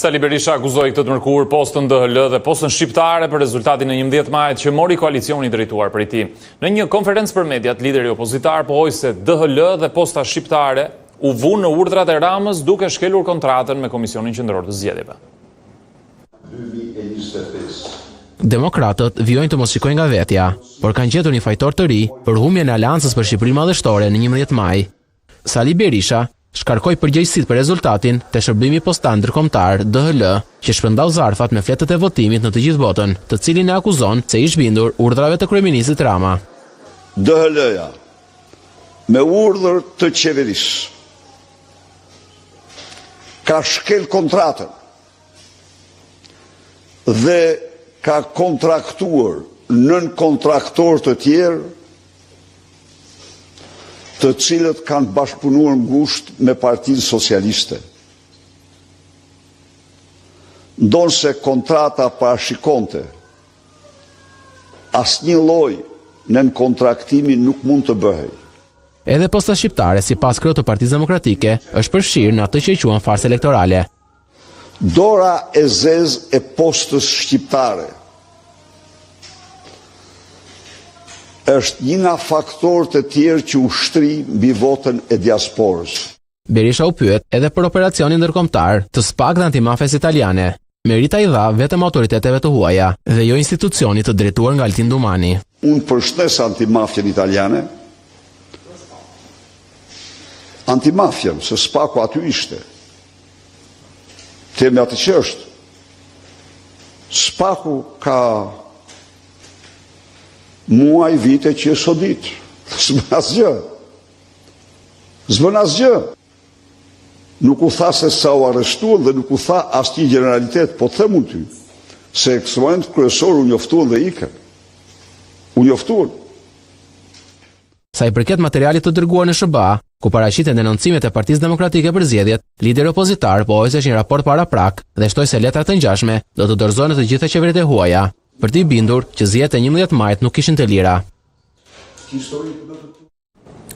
Sali Berisha akuzoi këtë të mërkur postën DHL dhe postën shqiptare për rezultatin e 11 majit që mori koalicioni drejtuar prej tij. Në një konferencë për mediat, lideri opozitar pohoi se DHL dhe posta shqiptare u vunë në urdhrat e Ramës duke shkelur kontratën me Komisionin Qendror të Zgjedhjeve. Demokratët vijojnë të mos shikojnë nga vetja, por kanë gjetur një fajtor të ri për humbjen e Aleancës për Shqipërinë Madhështore në 11 maj. Sali Berisha shkarkoi përgjegjësitë për rezultatin te shërbimi postal ndërkombëtar DHL, që shpërndau zarfat me fletët e votimit në të gjithë botën, të cilin e akuzon se ish bindur urdhrave të kryeministit Rama. DHL-ja me urdhër të qeverisë ka shkel kontratën dhe ka kontraktuar nën kontraktor të tjerë të cilët kanë bashkëpunuar ngushtë me Partinë Socialiste. Ndonse kontrata parashikonte asnjë lloj nën kontraktimin nuk mund të bëhej. Edhe posta shqiptare, sipas kryet të Partisë Demokratike, është përfshirë në atë që i quhen farsë elektorale. Dora e zezë e postës shqiptare është një nga faktorët e tjerë që ushtri mbi votën e diasporës. Berisha u pyet edhe për operacionin ndërkombëtar të SPAK dhe antimafes italiane. Merita i dha vetëm autoriteteve të huaja dhe jo institucionit të drejtuar nga Altin Dumani. Unë përshtes antimafjen italiane, antimafjen, se SPAK-u aty ishte. Temi atë që është, SPAK-u ka muaj vite që e sodit. S'bën asgjë. S'bën asgjë. Nuk u tha se sa u arrestuan dhe nuk u tha asnjë generalitet, po them unë ty, se kësë moment kryesor u njoftuan dhe ikën. U njoftuan. Sa i përket materialit të dërguar në SBA, ku paraqiten denoncimet e Partisë Demokratike për zgjedhjet, lideri opozitar pohoi se është një raport paraprak dhe shtoi se letrat e ngjashme do të dorëzohen në të gjitha qeveritë e huaja, për të bindur që zgjedhjet e 11 majit nuk kishin të lira.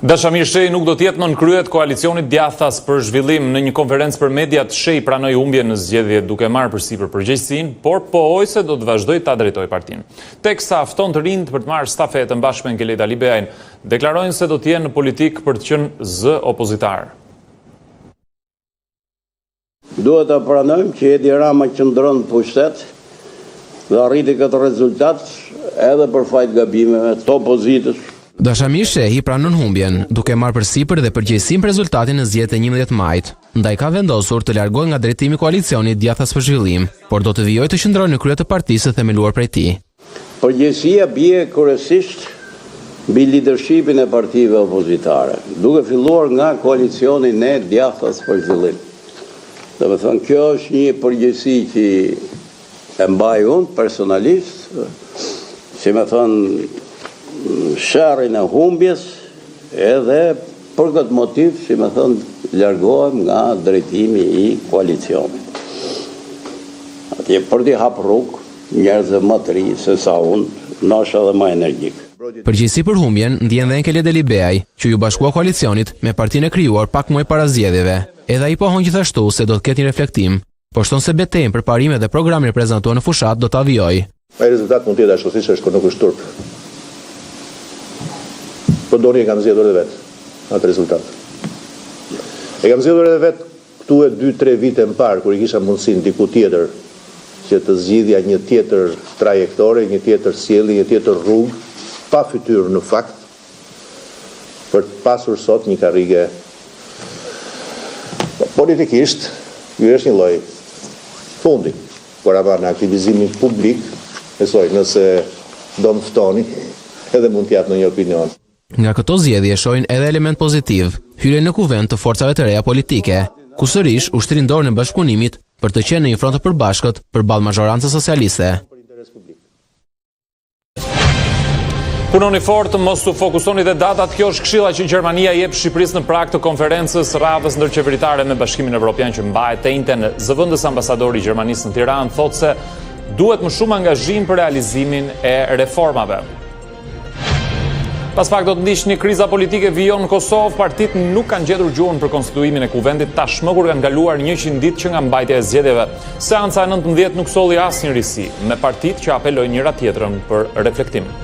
Dashamir Shej nuk do t'jetë më në kryet koalicionit djathtas për zhvillim. Në një konferencë për mediat, Shej pranoi humbjen në zgjedhje duke marrë përsipër përgjegjësinë, por pohoi se do të vazhdojë ta drejtojë partinë. Teksa fton të rinjt për të marrë stafetën bashkë me Nkeleta Libeajn, deklarojnë se do të jenë në politikë për të qenë zë opozitar. Duhet ta pranojmë që Edi Rama qëndron në pushtet dhe arriti këtë rezultat edhe për fajt gabimeve të opozitës. Dashamir Shehi pranon humbjen, duke marrë përsipër dhe përgjegjësinë për rezultatin në zgjedhjet e 11 majit. Ndaj ka vendosur të largohej nga drejtimi i koalicionit Djathtas për Zhvillim, por do të vijojë të qëndrojë në krye të partisë së themeluar prej tij. Përgjegjësia bie kryesisht mbi leadershipin e partive opozitare, duke filluar nga koalicioni Ne Djathtas për Zhvillim. Dhe me thënë, kjo është një përgjegjësi që e mbaj unë personalisht, si me thënë, sharrin e humbjes, edhe për këtë motiv, si me thënë, largohem nga drejtimi i koalicionit. Atje për t'i hap rrugë, njerëzve më të ri se sa unë, ndoshta edhe më energjik. Përgjegjësi për humbjen ndjen dhe Enkele Deli Beaj, që ju bashkua koalicionit me partinë e krijuar pak muaj para zgjedhjeve. Edhe ai pohon gjithashtu se do të ketë një reflektim, por shton se betejën për parimet dhe programin e prezantuar në fushat do ta vijojë. Ai rezultat mund të jetë ashtu siç është, por nuk është turp. Po doni e kam zgjedhur edhe vet atë rezultat. E kam zgjedhur edhe vet këtu e 2-3 vite më parë kur i kisha mundësinë diku tjetër që të zgjidhja një tjetër trajektore, një tjetër sjellje, një tjetër rrugë, pa fytyrë në fakt, për të pasur sot një karrige. Politikisht, ju është një lloj fundi, por ava në aktivizimin publik, besoj nëse do më ftoni, edhe mund t'jap në një opinion. Nga këto zgjedhje shohin edhe element pozitiv, hyrjen në kuvend të forcave të reja politike, ku sërish ushtrin dorën e bashkëpunimit për të qenë në një front të përbashkët përballë mazhorancës socialiste. Punoni fort, mos u fokusoni te datat. Kjo është këshilla që Gjermania jep Shqipërisë në prag të konferencës radhës ndërqeveritare me Bashkimin Evropian që mbahet të njëjtën. Zëvendës ambasadori i Gjermanisë në Tiranë thotë se duhet më shumë angazhim për realizimin e reformave. Pas pak do të ndiqni kriza politike vijon në Kosovë, partitë nuk kanë gjetur gjuhën për konstituimin e kuvendit tashmë kur kanë kaluar 100 ditë që nga mbajtja e zgjedhjeve. Seanca e 19 nuk solli asnjë risi, me partitë që apelojnë njëra tjetrën për reflektim.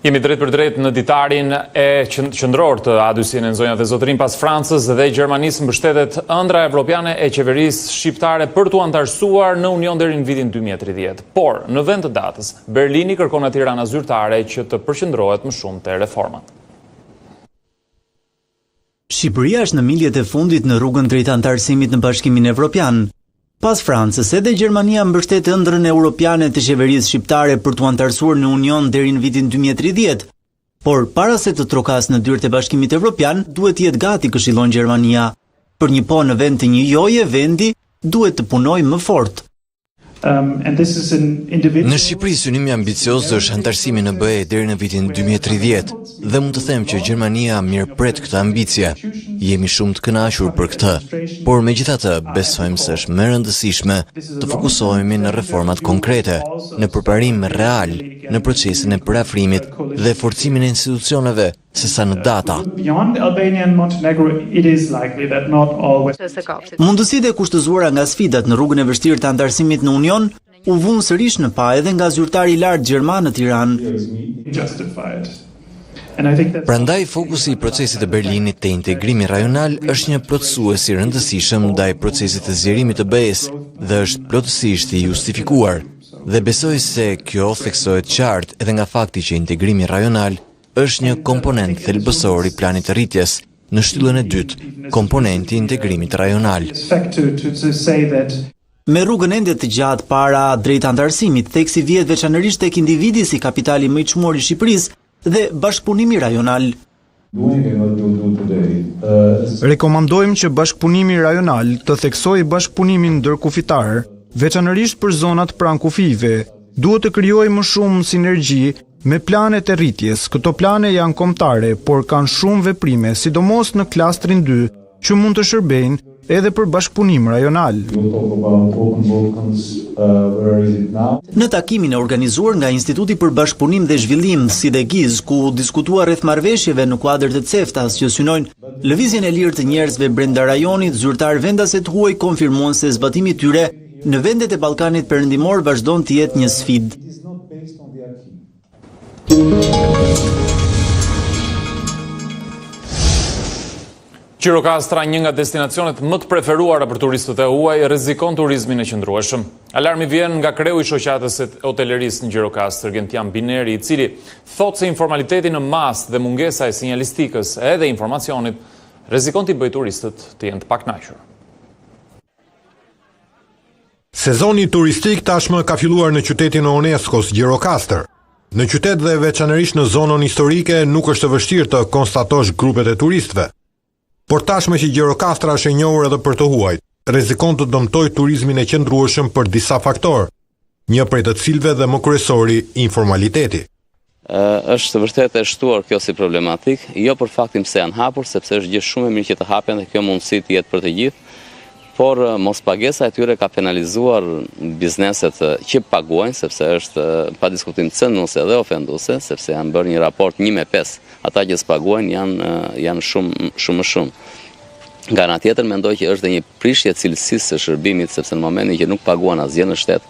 Jemi drejt për drejt në ditarin e qendror të A2-sien, zonja dhe zotërin, pas Francës dhe Gjermanisë mbështetet ëndra evropiane e qeverisë shqiptare për t'u antarësuar në Union deri në vitin 2030. Por, në vend të datës, Berlini kërkon nga Tirana zyrtare që të përqendrohet më shumë te reformat. Shqipëria është në miljet e fundit në rrugën drejt antarësimit në Bashkimin Evropian. Pas Francës, edhe Gjermania mbështet ëndrrën europiane të qeverisë shqiptare për t'u antarësuar në Union deri në vitin 2030. Por para se të trokas në dyert e Bashkimit Evropian, duhet të jetë gati, këshillon Gjermania. Për një po në vend të një joje, vendi duhet të punojë më fort. Në Shqipëri synimi ambicioz është antarësimi në BE deri në vitin 2030 dhe mund të them që Gjermania mirëpret këtë ambicie. Jemi shumë të kënaqur për këtë, por megjithatë besojmë se është më e rëndësishme të fokusohemi në reformat konkrete, në përparim real, në procesin e përafrimit dhe forcimin e institucioneve, sesa në data. Mundësitë e kushtëzuara nga sfidat në rrugën e vështirë të antarësimit në Union u vunë sërish në pa edhe nga zyrtari i lartë gjerman në Tiranë. Prandaj fokusi i procesit të Berlinit të integrimi rajonal është një plotësues i rëndësishëm ndaj procesit të zgjerimit të BE-s dhe është plotësisht i justifikuar. Dhe besoj se kjo theksohet qartë edhe nga fakti që integrimi rajonal është një komponent thelbësor i planit të rritjes në shtyllën e dytë, komponenti i integrimit rajonal. Me rrugën ende të gjatë para drejt antarësimit, theksi vjet veçanërisht tek individi si kapitali më i çmuar i Shqipërisë dhe bashkëpunimi rajonal. Rekomandojmë që bashkëpunimi rajonal të theksojë bashkëpunimin ndërkufitar, veçanërisht për zonat pranë kufive. Duhet të krijojë më shumë sinergji me planet e rritjes. Këto plane janë kombëtare, por kanë shumë veprime, sidomos në klastrin 2, që mund të shërbejnë edhe për bashkëpunim rajonal. Në takimin e organizuar nga Instituti për Bashkëpunim dhe Zhvillim SIDEGIZ, ku diskutua rreth marrëveshjeve në kuadër të ceftas që synojnë lëvizjen e lirë të njerëzve brenda rajonit, zyrtar vendase të huaj konfirmuan se zbatimi i tyre në vendet e Ballkanit Perëndimor vazhdon të jetë një sfidë. Gjirokastra, një nga destinacionet më të preferuara për turistët e huaj, rrezikon turizmin e qëndrueshëm. Alarmi vjen nga kreu i shoqatës së hotelerisë në Gjirokastër, Gentian Bineri, i cili thotë se informaliteti në masë dhe mungesa e sinjalistikës edhe informacionit rrezikon t'i bëjë turistët të jenë të pakënaqur. Sezoni turistik tashmë ka filluar në qytetin e UNESCO-s Gjirokastër. Në qytet dhe veçanërisht në zonën historike nuk është e vështirë të konstatosh grupet e turistëve. Por tashmë që Gjirokastra është e njohur edhe për të huajt, rrezikon të dëmtojë turizmin e qëndrueshëm për disa faktorë, një prej të cilëve dhe më kryesori informaliteti. Është vërtet e shtuar kjo si problematik, jo për faktin pse janë hapur, sepse është gjë shumë e mirë që të hapen dhe kjo mundësi të jetë për të gjithë, por mos pagesa e tyre ka penalizuar bizneset që paguajnë, sepse është pa diskutim cënuese dhe ofenduese, sepse janë bërë një raport 1:5. Ata që s'paguajnë janë shumë më shumë. Nga ana tjetër mendoj që është dhe një prishje cilësisë së shërbimit, sepse në momentin që nuk paguan asgjë në shtet,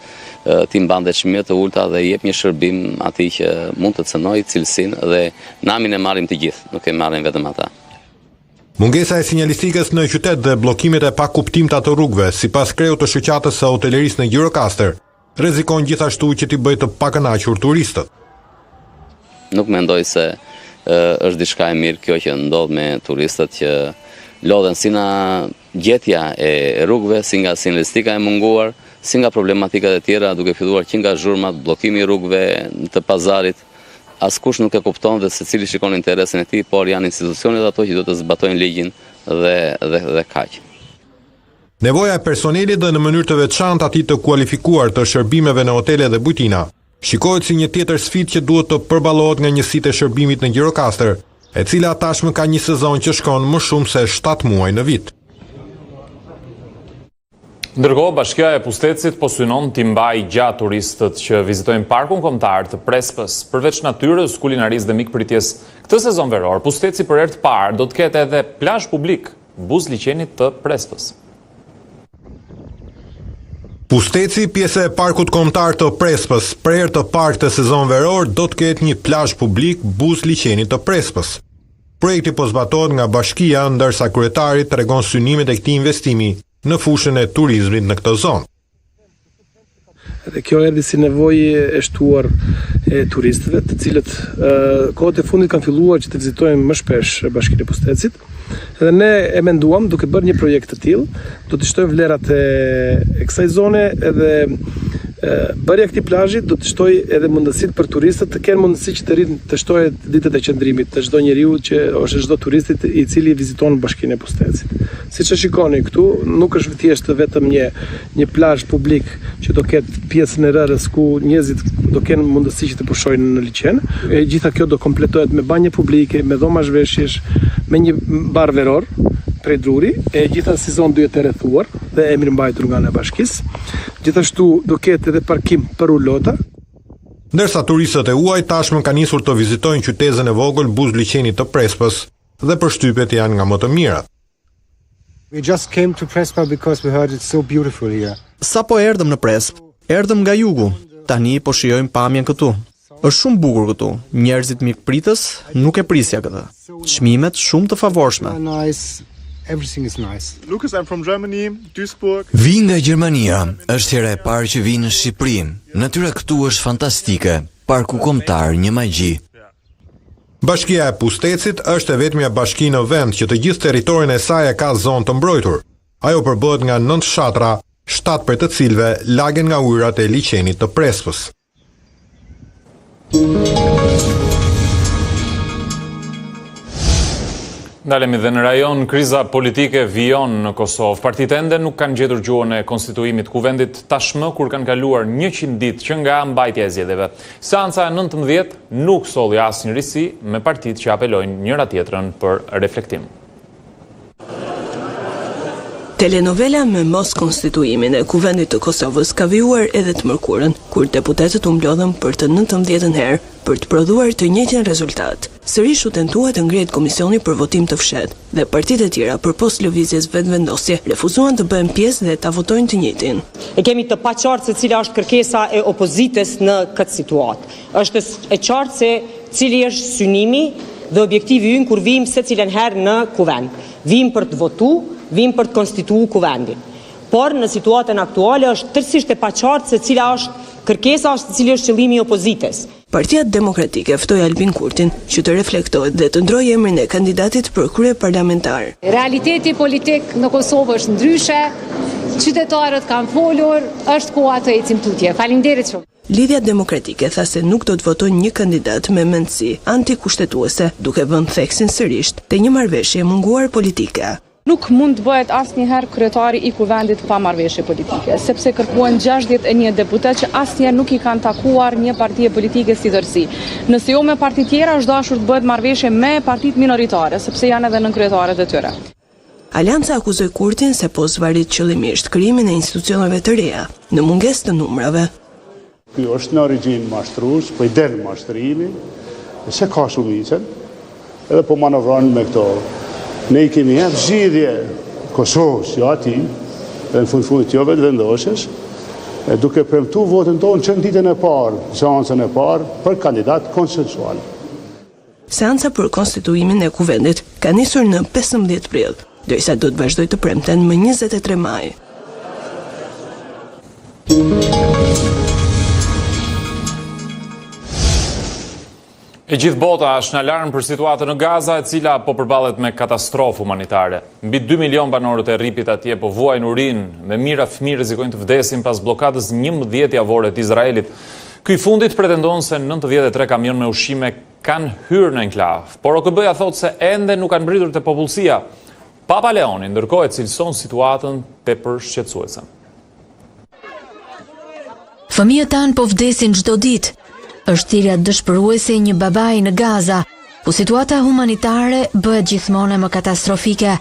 ti mban dhe çmime të ulta dhe jep një shërbim atij që mund të cënojë cilësinë dhe namin e marrim të gjithë, nuk e marrin vetëm ata. Mungesa e sinjalistikës në qytet dhe bllokimet e pakuptimta të rrugëve, sipas kreut të shoqatës së hotelerisë në Gjirokastër, rrezikon gjithashtu që t'i bëjë të pakënaqur turistët. Nuk mendoj se është diçka e mirë kjo që ndodh me turistët që lodhen si nga gjetja e rrugëve, si nga sinjalistika e munguar, si nga problematikat e tjera, duke filluar që nga zhurmat, bllokimi i rrugëve të pazarit. Askush nuk e kupton dhe secili shikon interesin e tij, por janë institucionet ato që do të zbatojnë ligjin dhe kaq. Nevoja e personelit dhe në mënyrë të veçantë atij të kualifikuar të shërbimeve në hotele dhe bujtina shikohet si një tjetër sfidë që duhet të përballohet nga njësitë e shërbimit në Gjirokastër, e cila tashmë ka një sezon që shkon më shumë se 7 muaj në vit. Ndërkohë, Bashkia e Pustecit po synon t'i mbajë gjatë turistët që vizitojnë parkun kombëtar të Prespës, përveç natyrës, kulinarisë dhe mikpritjes. Këtë sezon veror, Pusteci për herë të parë do të ketë edhe plazh publik, buzliqenit të Prespës. Pusteci, pjesë e parkut kombëtar të Prespës, për herë të parë këtë sezon veror do të ketë një plazh publik buzliqenit të Prespës. Projekti po zbatohet nga Bashkia, ndërsa kryetari tregon synimet e këtij investimi në fushën e turizmit në këtë zonë. Dhe kjo erdhi si nevojë e shtuar e turistëve, të cilët kohët e fundit kanë filluar që të vizitojnë më shpesh Bashkinë e Pustecit. Dhe ne e menduam, duke bërë një projekt të tillë, do të shtojmë vlerat e kësaj zone edhe Bërja këtij plazhi do të shtojë edhe mundësitë për turistët të kenë mundësi që të rrinë të shtojë ditët e qëndrimit të çdo njeriu që ose çdo turistit i cili viziton Bashkinë e Pustetësit. Siç e shikoni këtu, nuk është thjesht vetëm një plazh publik që do ketë pjesën e rrës ku njerëzit do kenë mundësi që të pushojnë në liçen. E gjitha kjo do kompletohet me banje publike, me dhoma zhveshjesh, me një bar veror prej druri, e gjithashtu si zonë duhet të rrethuar dhe e mirëmbajtur nga ana e bashkisë. Gjithashtu do ketë edhe parkim për ulota. Ndërsa turistët e huaj tashmë kanë nisur të vizitojnë qytetin e vogël buzëliqenit të Prespës dhe përshtypjet janë nga më të mirat. We just came to Prespa because we heard it's so beautiful here. Sapo erdhëm në Prespë, erdhëm nga jugu. Tani po shijojmë pamjen këtu. Është shumë bukur këtu. Njerëzit mikpritës nuk e prisja këtë. Çmimet shumë të favorshme. Everything is nice. Lucas, I'm from Germany, Duisburg. Vi nga Gjermania, është hera e parë që vi në Shqipëri. Natyra këtu është fantastike, parku kombëtar, një magji. Bashkia e Pustetësit është e vetmja bashki në vend që të gjithë territorin e saj e ka zonë të mbrojtur. Ajo përbëhet nga 9 fshatra, 7 për të cilëve lagen nga ujërat e liçenit të Prespës. Ndalemi dhe në rajon, kriza politike vijon në Kosovë. Partitë ende nuk kanë gjetur gjuhën e konstituimit kuvendit tashmë kur kanë kaluar 100 ditë që nga mbajtja e zgjedhjeve. Seanca e 19 nuk solli asnjë risi me partitë që apelojnë njëra tjetrën për reflektim. Telenovela me mos konstituimin e kuvendit të Kosovës ka vijuar edhe të mërkurën, kur deputetët u mblodhën për të 19 herë për të prodhuar të njëjtin rezultat. Sërish u tentua të ngrihet komisioni për votim të fshehtë dhe partitë e tjera përpos lëvizjes vetvendosje refuzuan të bëhen pjesë dhe ta votojnë të njëjtin. E kemi të paqartë se cila është kërkesa e opozitës në këtë situatë. Është e qartë se cili është synimi dhe objektivi ynë kur vim secilën herë në kuvend. Vim për të votuar, vim për të konstituu kuvendin. Por në situatën aktuale është tërësisht e paqartë se cila është kërkesa, cili është qëllimi i opozitës. Partia Demokratike ftoi Albin Kurtin që të reflektojë dhe të ndrojë emrin e kandidatit për kryeparlamentar. Realiteti politik në Kosovë është ndryshe, qytetarët kanë folur, është koha të ecim tutje. Faleminderit shumë. Lidhja Demokratike tha se nuk do të votojnë një kandidat me mendësi antikushtetuese, duke vënë theksin sërish te një marrëveshje munguar politike. Nuk mund të bëhet asnjëherë kryetari i kuvendit pa marrëveshje politike, sepse kërkuan 61 deputet që asnjëherë nuk i kanë takuar një partie politike si tërësi. Nëse jo me parti tjera, është dashur të bëhet marrëveshje me partitë minoritare, sepse janë edhe nënkryetaret e tyre. Alianca akuzoi Kurtin se po zvarit qëllimisht krijimin e institucioneve të reja, në mungesë të numrave. Ky është në origjinë mashtrues, po i del mashtrimi, se ka shumicën, edhe po manovron me këto. Ne i kemi jep zgjidhje Kosovës, jo ati, dhe në fundit jo vetvendosjes, duke premtu votën tonë që në ditën e parë, seancën e parë, për kandidat konsensual. Seanca për konstituimin e kuvendit ka nisur në 15 prill, ndërsa do të vazhdojë të premten më 23 maj. E gjithë bota është në alarm për situatën në Gaza, e cila po përballet me katastrofë humanitare. Mbi 2 milion banorët e rripit atje po vuajnë urinë, me mijëra fëmijë rrezikojnë të vdesin pas bllokadës 11 javore të Izraelit. Ky i fundit pretendon se 93 kamion me ushqime kanë hyrë në enklavë, por OKB-ja thotë se ende nuk kanë mbritur te popullsia. Papa Leoni ndërkohë e cilëson situatën tepër shqetësuese. Fëmijët tanë po vdesin çdo ditë. Është thirrja dëshpëruese e një babai në Gaza, ku situata humanitare bëhet gjithmonë më katastrofike.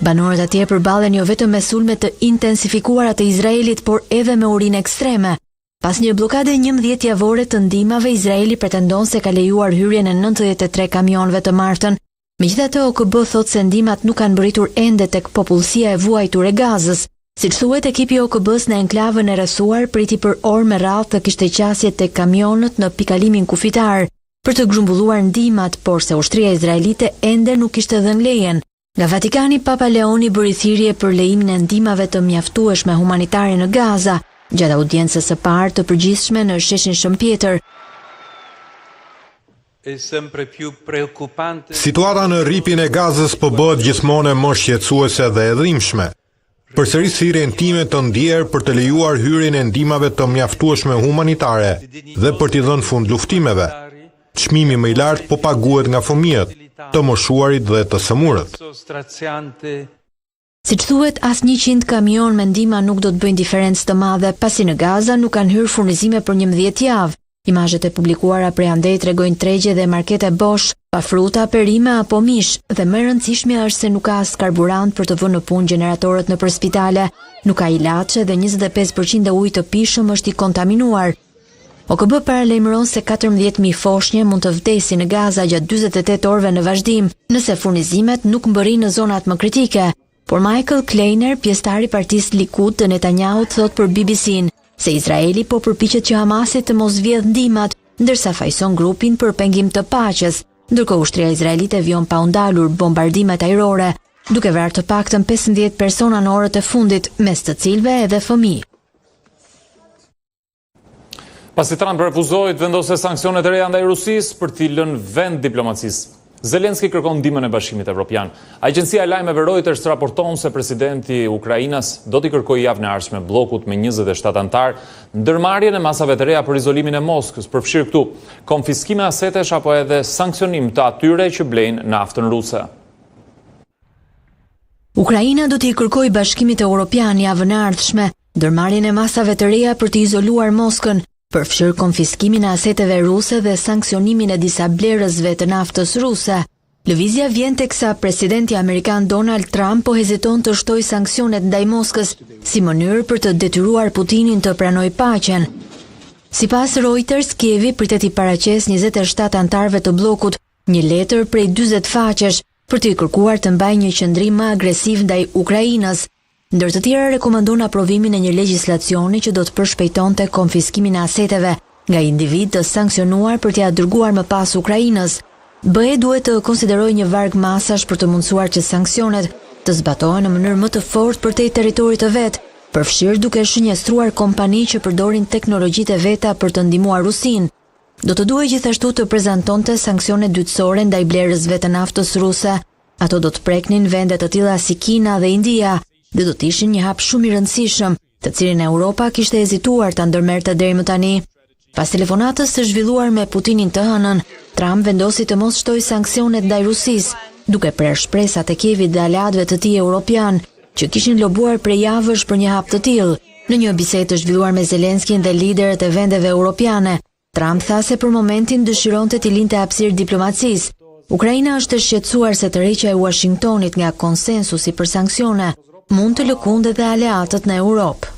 Banorët atje përballen jo vetëm me sulme të intensifikuara të Izraelit, por edhe me urinë ekstreme. Pas një bllokade 11 javore të ndihmave, Izraeli pretendon se ka lejuar hyrjen e 93 kamionëve të martën. Megjithatë, OKB thotë se ndihmat nuk kanë mbërritur ende tek popullsia e vuajtur e Gazës. Siç thuhet, ekipi i OKB-s në enklavën e rrethuar priti për orë me radhë të kishte qasje tek kamionët në pikalimin kufitar për të grumbulluar ndihmat, por se ushtria izraelite ende nuk kishte dhënë lejen. Nga Vatikani, Papa Leoni bëri thirrje për lejimin e ndihmave të mjaftueshme humanitare në Gaza, gjatë audiencës së parë të përgjithshme në sheshin Shëmpjetër. Situata në rripin e Gazës po bëhet gjithmonë më shqetësuese dhe e dhimbshme. Përsëri thirrjen time të ndjerë për të lejuar hyrjen e ndihmave të mjaftueshme humanitare dhe për t'i dhënë fund luftimeve. Çmimi më i lartë po paguhet nga fëmijët, të moshuarit dhe të sëmurët. Siç thuhet, as 100 kamion me ndihma nuk do të bëjnë diferencë të madhe, pasi në Gaza nuk kanë hyrë furnizime për 11 javë. Imazhet e publikuara prej andej tregojnë tregje dhe markete bosh, pa fruta, perime apo mish, dhe më e rëndësishmja është se nuk ka as karburant për të vënë në punë gjeneratorët nëpër spitale, nuk ka ilaçe dhe 25% e ujit të pishëm është i kontaminuar. OKB paralajmëron se 14.000 foshnje mund të vdesin në Gaza gjatë 48 orëve në vazhdim, nëse furnizimet nuk mbërrin në zonat më kritike. Por Michael Kleiner, pjesëtari i partisë Likud të Netanyahut, thot për BBC-n se Izraeli po përpiqet që Hamasi të mos vjedh ndihmat, ndërsa fajson grupin për pengim të paqes, ndërkohë ushtria izraelite vjon pa u ndalur bombardimet ajrore, duke vrarë të paktën 15 persona në orët e fundit, mes të cilëve edhe fëmijë. Pasi Trump refuzoi të vendosë sanksione të reja ndaj Rusisë për t'i lënë vend diplomacisë, Zelenski kërkon ndihmën e Bashkimit Evropian. Agjencia e lajmeve Reuters raporton se presidenti i Ukrainas do t'i kërkojë javën e ardhshme bllokut me 27 antar ndërmarrjen e masave të reja për izolimin e Moskës, përfshirë këtu konfiskime asetesh apo edhe sanksionim të atyre që blejnë naftën ruse. Ukraina do t'i kërkojë Bashkimit Evropian javën e ardhshme ndërmarrjen e masave të reja për të izoluar Moskën, përfshirë konfiskimin e aseteve ruse dhe sanksionimin e disa blerësve të naftës ruse. Lëvizja vjen teksa presidenti amerikan Donald Trump po heziton të shtojë sanksionet ndaj Moskës si mënyrë për të detyruar Putinin të pranojë paqen. Sipas Reuters, Kievi pritet i paraqes 27 antarëve të bllokut një letër prej 40 faqesh për t'i kërkuar të mbajë një qëndrim më agresiv ndaj Ukrainës. Ndër të tjera rekomandon aprovimin e një legjislacioni që do të përshpejtonte konfiskimin e aseteve nga individ të sanksionuar për t'ia dërguar më pas Ukrainës. BE duhet të konsiderojë një varg masash për të mundësuar që sanksionet të zbatohen në mënyrë më të fortë përtej territorit të vet, përfshirë duke shënjestruar kompani që përdorin teknologjitë e veta për të ndihmuar Rusinë. Do të duhej gjithashtu të prezantonte sanksione dytësore ndaj blerësve të naftës ruse. Ato do të preknin vende të tilla si Kina dhe India, dhe do të ishin një hap shumë i rëndësishëm, të cilin Europa kishte hezituar ta ndërmerrte deri më tani. Pas telefonatës së zhvilluar me Putinin të hënën, Trump vendosi të mos shtojë sanksionet ndaj Rusisë, duke prerë shpresat e Kievit dhe aleatëve të tij europian, që kishin lobuar prej javësh për një hap të tillë. Në një bisedë të zhvilluar me Zelenskin dhe liderët e vendeve europiane, Trump tha se për momentin dëshironte t'i linte hapësirë diplomacisë. Ukraina është e shqetësuar se tërheqja e Washingtonit nga konsensusi për sanksione mund të lëkundë dhe aleatët në Europë.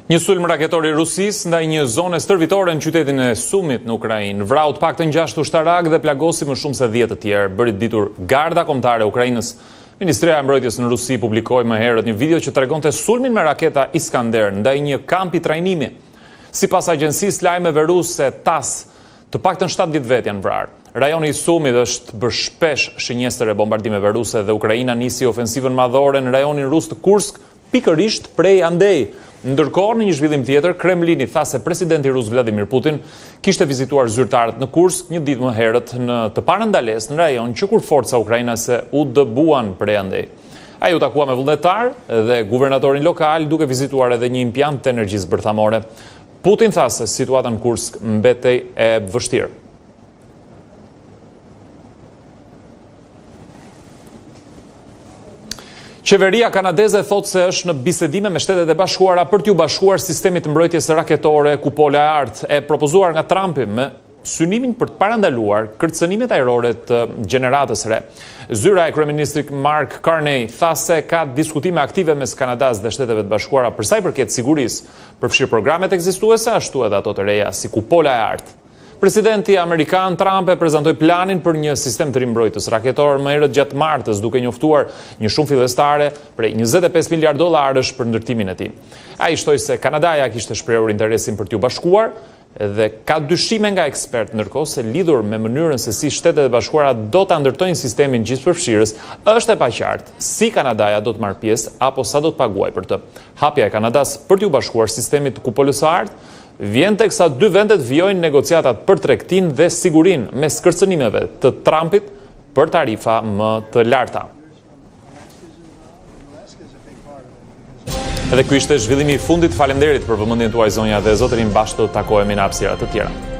Një sulm raketor i Rusisë ndaj një zone stërvitore në qytetin e Sumit në Ukrainë vrau të paktën 6 ushtarak dhe plagosi më shumë se 10 të tjerë, bëri ditur Garda Kombëtare e Ukrainës. Ministria e Mbrojtjes në Rusi publikoi më herët një video që tregonte sulmin me raketa Iskander ndaj një kampi trajnimi. Sipas agjencisë lajmeve ruse TASS, të paktën 17 vet janë vrarë. Rajoni i Sumit është bërë shpesh shënjestër e bombardimeve ruse dhe Ukraina nisi ofensivën madhore në rajonin rus të Kursk, pikërisht prej andej. Ndërkohë, në një zhvillim tjetër, Kremlini tha se presidenti rus Vladimir Putin kishte vizituar zyrtarët në Kursk një ditë më herët në të parëndales në rajon që kur forca ukrainase u dëbuan prej andej. Ai u takua me vullnetar dhe guvernatorin lokal duke vizituar edhe një impiant të energjisë bërthamore. Putin tha se situata në Kursk mbetej e vështirë. Qeveria kanadeze thot se është në bisedime me Shtetet e Bashkuara për t'u bashkuar sistemit të mbrojtjes raketore Kupola e Artë, e propozuar nga Trumpi me synimin për të parandaluar kërcënimet ajrore të gjeneratës re. Zyra e kryeministrit Mark Carney tha se ka diskutime aktive mes Kanadas dhe Shteteve të Bashkuara për sa i përket sigurisë, përfshirë programet ekzistuese ashtu edhe ato të reja si Kupola e Artë. Presidenti amerikan Trump e prezantoi planin për një sistem të rimbrojtës raketor më herët gjatë martës, duke njoftuar një shumë fillestare prej 25 miliard dollarësh për ndërtimin e tij. Ai shtoi se Kanadaja kishte shprehur interesin për t'u bashkuar dhe ka dyshime nga ekspertë, ndërkohë se lidhur me mënyrën se si Shtetet e Bashkuara do ta ndërtojnë sistemin gjithëpërfshirës, është e paqartë si Kanadaja do të marrë pjesë apo sa do të paguajë për të. Hapja e Kanadas për t'u bashkuar sistemit të Kupolës së Artë vjen teksa dy vendet vijojnë negociatat për tregtinë dhe sigurinë mes kërcënimeve të Trumpit për tarifa më të larta. Edhe ky ishte zhvillimi i fundit. Faleminderit për vëmendjen tuaj zonja dhe zotërin. Bashkë të takohemi në hapësira të tjera.